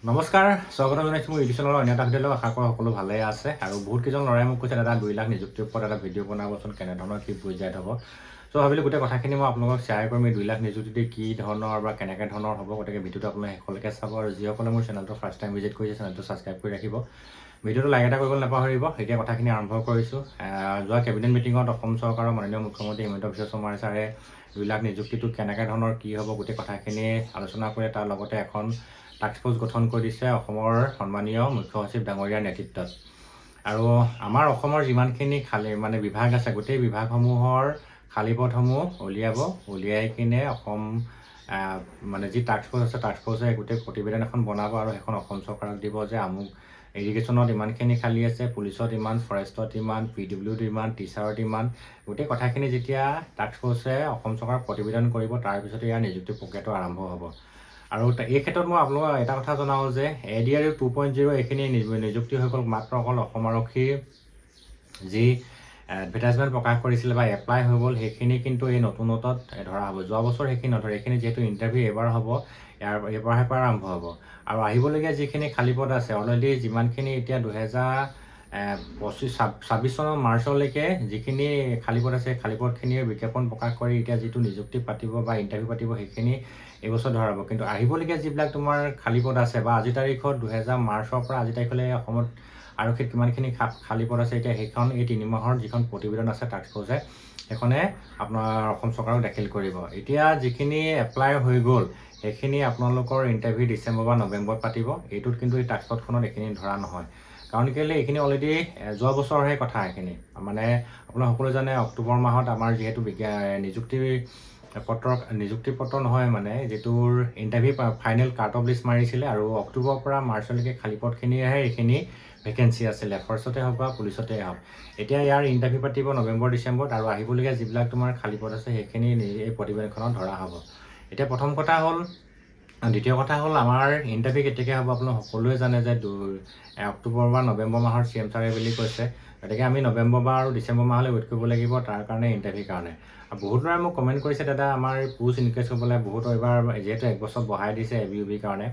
নমস্কাৰ, স্বাগতম জনাইছোঁ মোৰ ইউটিউব চেনেলৰ অন্য এটা ভিডিঅ'লৈ। আশা কৰোঁ সকলো ভালে আছে। আৰু বহুত কেইজন ল'ৰাই মোক কৈছে, দাদা 2 লাখ নিযুক্তিৰ ওপৰত এটা ভিডিঅ' বনাবচোন, কেনেধৰণৰ কি পৰ্যায়ত হ'ব। চ' ভাবিলোঁ গোটেই কথাখিনি মই আপোনালোকক শ্বেয়াৰ কৰিম। এই 2 লাখ নিযুক্তিটো কি ধৰণৰ বা কেনেকৈ ধৰণৰ হ'ব, গতিকে ভিডিঅ'টো আপোনালোকে শেষলৈকে চাব। আৰু যিসকলে মোৰ চেনেলটো ফাৰ্ষ্ট টাইম ভিজিট কৰিছে, চেনেলটো ছাবস্ক্ৰাইব কৰি ৰাখিব। ভিডিঅ'টো লাইক এটা কৰিবলৈ নাপাহৰিব। এতিয়া কথাখিনি আৰম্ভ কৰিছোঁ। যোৱা কেবিনেট মিটিঙত অসম চৰকাৰৰ মাননীয় মুখ্যমন্ত্ৰী হিমন্ত বিশ্ব শৰ্মা ছাৰে 2 লাখ নিযুক্তিটো কেনেকৈ ধৰণৰ কি হ'ব গোটেই কথাখিনি আলোচনা কৰি তাৰ লগতে এখন টাস্ক ফ'ৰ্চ গঠন কৰি দিছে অসমৰ সন্মানীয় মুখ্য সচিব ডাঙৰীয়াৰ নেতৃত্বত। আৰু আমাৰ অসমৰ যিমানখিনি বিভাগ আছে, গোটেই বিভাগসমূহৰ খালী পদসমূহ উলিয়াই কিনে অসম যি টাস্ক ফ'ৰ্চ আছে, টাস্ক ফ'ৰ্চে গোটেই প্ৰতিবেদন এখন বনাব আৰু সেইখন অসম চৰকাৰক দিব যে আমুক ইৰিগেশ্যনত ইমানখিনি খালী আছে, পুলিচত ইমান, ফৰেষ্টত ইমান, PWত ইমান, টিচাৰত ইমান। গোটেই কথাখিনি যেতিয়া টাস্ক ফ'ৰ্চে অসম চৰকাৰক প্ৰতিবেদন কৰিব, তাৰপিছতে ইয়াৰ নিযুক্তি প্ৰক্ৰিয়াটো আৰম্ভ হ'ব। আৰু এই ক্ষেত্ৰত মই আপোনালোকক এটা কথা জনাওঁ যে ADRU 2.0 এইখিনি নিযুক্তি হৈ গ'ল মাত্ৰ অকল অসম আৰক্ষীৰ যি এডভাৰটাইজমেণ্ট প্ৰকাশ কৰিছিলে বা এপ্লাই হৈ গ'ল, সেইখিনি কিন্তু এই নতুনতত ধৰা হ'ব। যোৱা বছৰ সেইখিনি নধৰে। এইখিনি যিহেতু ইণ্টাৰভিউ এইবাৰ হ'ব, এইবাৰৰ পৰা আৰম্ভ হ'ব। আৰু আহিবলগীয়া যিখিনি খালী পদ আছে, অলৰেডি যিমানখিনি এতিয়া 2026 চনৰ মাৰ্চলৈকে যিখিনি খালী পদ আছে, খালী পদখিনিৰ বিজ্ঞাপন প্ৰকাশ কৰি এতিয়া যিটো নিযুক্তি পাতিব বা ইণ্টাৰভিউ পাতিব, সেইখিনি এইবছৰ ধৰাব। কিন্তু আহিবলগীয়া যিবিলাক তোমাৰ খালী পদ আছে বা আজি তাৰিখত 2000 মাৰ্চৰ পৰা আজি তাৰিখলৈ অসমত আৰক্ষীত কিমানখিনি খালী পদ আছে, এতিয়া সেইখন এই 3 মাহৰ যিখন প্ৰতিবেদন আছে টাস্ক ফ'ৰ্চে, সেইখনে আপোনাৰ অসম চৰকাৰক দাখিল কৰিব। এতিয়া যিখিনি এপ্লাই হৈ গ'ল, সেইখিনি আপোনালোকৰ ইণ্টাৰভিউ ডিচেম্বৰ বা নৱেম্বৰত পাতিব। এইটোত কিন্তু এই টাস্ক ফ'ৰ্চখনত এইখিনি ধৰা নহয়। কাৰণ কেলৈ, এইখিনি অলৰেডি যোৱা বছৰহে কথা। এইখিনি আপোনালোক সকলোৱে জানে, অক্টোবৰ মাহত আমাৰ যিহেতু নিযুক্তি পত্ৰ নহয়, যিটোৰ interview final cut off list মাৰিছিলে। আৰু অক্টোবৰৰ পৰা মাৰ্চলৈকে খালী পদখিনিহে এইখিনি ভেকেঞ্চি আছিলে, ফৰেষ্টতে হওক বা পুলিচতে হওক। এতিয়া ইয়াৰ ইণ্টাৰভিউ পাতিব নৱেম্বৰ ডিচেম্বৰত, আৰু আহিবলগীয়া যিবিলাক তোমাৰ খালী পদ আছে সেইখিনি এই প্ৰতিবেদনখনত ধৰা হ'ব। এতিয়া প্ৰথম কথা হ'ল, দ্বিতীয় কথা হ'ল, আমাৰ ইণ্টাৰভিউ কেতিয়াকৈ হ'ব আপোনালোক সকলোৱে জানে যে অক্টোবৰ বা নৱেম্বৰ মাহৰ CM ছাৰে বুলি কৈছে। গতিকে আমি নৱেম্বৰ বা আৰু ডিচেম্বৰ মাহলৈ ৱেইট কৰিব লাগিব তাৰ কাৰণে, ইণ্টাৰভিউৰ কাৰণে। আৰু বহুত ল'ৰাই মোক কমেণ্ট কৰিছে, দাদা আমাৰ পোষ্ট ইনক্ৰিজ হ'বলৈ বহুত এইবাৰ যিহেতু 1 বছৰ বঢ়াই দিছে ABUBৰ কাৰণে।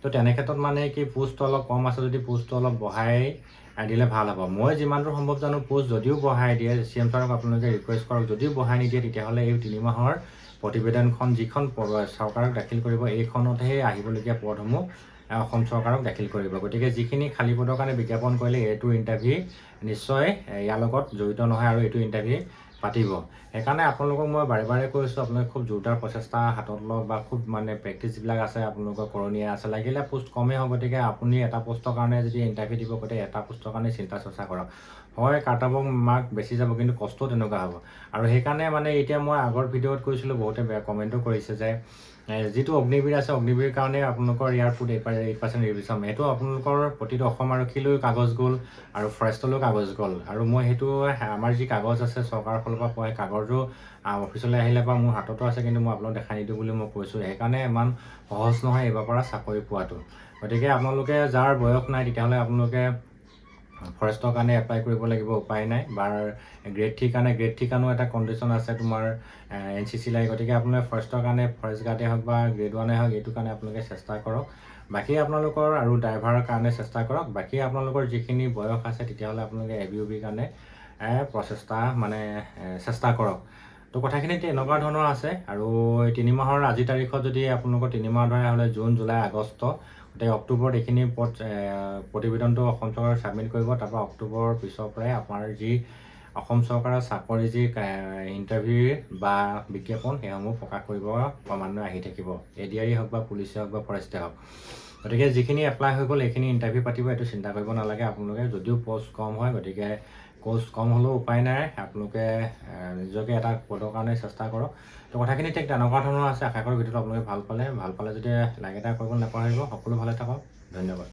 তো তেনে ক্ষেত্ৰত কি পোষ্টটো অলপ কম আছে, যদি পোষ্টটো অলপ বঢ়াই দিলে ভাল হ'ব। মই যিমানটো সম্ভৱ জানো, পোষ্ট যদিও বঢ়াই দিয়ে, CM ছাৰক আপোনালোকে ৰিকুৱেষ্ট কৰক। যদিও বঢ়াই নিদিয়ে, তেতিয়াহ'লে এই 3 মাহৰ প্ৰতিবেদনখন যিখন চৰকাৰক দাখিল কৰিব, এইখনতহে আহিবলগীয়া পদসমূহ অসম চৰকাৰক দাখিল কৰিব। গতিকে যিখিনি খালী পদৰ কাৰণে বিজ্ঞাপন কৰিলে, এইটো ইণ্টাৰভিউ নিশ্চয় ইয়াৰ লগত জড়িত নহয় আৰু এইটো ইণ্টাৰভিউ পাতিব। সেইকাৰণে আপোনালোকক মই বাৰে বাৰে কৈছোঁ, আপোনালোকে খুব জোৰদাৰ প্ৰচেষ্টা হাতত লওক বা খুব প্ৰেক্টিচ যিবিলাক আছে আপোনালোকৰ কৰণীয় আছে। লাগিলে পোষ্ট কমেই হওক, গতিকে আপুনি এটা পোষ্টৰ কাৰণে যদি ইণ্টাৰভিউ দিব, গতিকে এটা পোষ্টৰ কাৰণে চিন্তা চৰ্চা কৰক। হয়, কাট-অফ মাৰ্ক বেছি যাব, কিন্তু কষ্ট তেনেকুৱা হ'ব। আৰু সেইকাৰণে এতিয়া মই আগৰ ভিডিঅ'ত কৈছিলোঁ, বহুতে বেয়া কমেণ্টো কৰিছে যে যিটো অগ্নিবীৰ আছে, অগ্নিবীৰ কাৰণে আপোনালোকৰ এয়াৰপোৰ্ট 8% ৰিভিশ্যন, এইটো আপোনালোকৰ প্ৰতিটো অসম আৰক্ষীলৈও কাগজ গ'ল আৰু ফৰেষ্টলৈও কাগজ গ'ল। আৰু মই সেইটো আমাৰ যি কাগজ আছে চৰকাৰৰ ফালৰ পৰা পোৱা, কাগজো অফিচলৈ আহিলে বা মোৰ হাততো আছে, কিন্তু মই আপোনালোকক দেখাই নিদিওঁ বুলি মই কৈছোঁ। সেইকাৰণে ইমান সহজ নহয় এইবাৰ পৰা চাকৰি পোৱাটো। গতিকে আপোনালোকে যাৰ বয়স নাই, তেতিয়াহ'লে আপোনালোকে ফৰেষ্টৰ কাৰণে এপ্লাই কৰিব লাগিব, উপায় নাই। বা গ্ৰেড 3 কাৰণে, গ্ৰেড 3 কাৰণেও এটা কণ্ডিশ্যন আছে তোমাৰ, NCC লাগে। গতিকে আপোনালোকে ফৰেষ্টৰ কাৰণে, ফৰেষ্ট গাৰ্ডেই হওক বা গ্ৰেড 1 হওক, এইটো কাৰণে আপোনালোকে চেষ্টা কৰক। বাকী আপোনালোকৰ আৰু ড্ৰাইভাৰৰ কাৰণে চেষ্টা কৰক। বাকী আপোনালোকৰ যিখিনি বয়স আছে, তেতিয়াহ'লে আপোনালোকে ABUBৰ কাৰণে চেষ্টা কৰক। তো কথাখিনি এনেকুৱা ধৰণৰ আছে। আৰু 3 মাহৰ আজি তাৰিখত যদি আপোনালোকৰ 3 মাহ ধৰা হ'লে জুন, জুলাই, আগষ্ট, গতিকে অক্টোবৰত এইখিনি প্ৰতিবেদনটো অসম চৰকাৰে ছাবমিট কৰিব। তাৰপৰা অক্টোবৰৰ পিছৰ পৰাই আপোনাৰ যি অসম চৰকাৰৰ চাকৰি যি ইণ্টাৰভিউ বা বিজ্ঞাপন, সেইসমূহ প্ৰকাশ কৰিব ক্ৰমান্বয়ে আহি থাকিব। ADRই হওক বা পুলিচে হওক বা ফৰেষ্টে হওক। গতিকে যিখিনি এপ্লাই হৈ গ'ল, এইখিনি ইণ্টাৰভিউ পাতিব, এইটো চিন্তা কৰিব নালাগে আপোনালোকে। যদিও পষ্ট কম হয়, গতিকে পষ্ট কম হ'লেও উপায় নাই, আপোনালোকে নিজকে এটা পদৰ কাৰণে চেষ্টা কৰক। তো কথাখিনি ঠিক তেনেকুৱা ধৰণৰ আছে। আশা কৰোঁ ভিডিঅ'টো আপোনালোকে ভাল পালে যদি লাইক এটা কৰিব নাপাহৰিব। সকলো ভালে থাকক। ধন্যবাদ।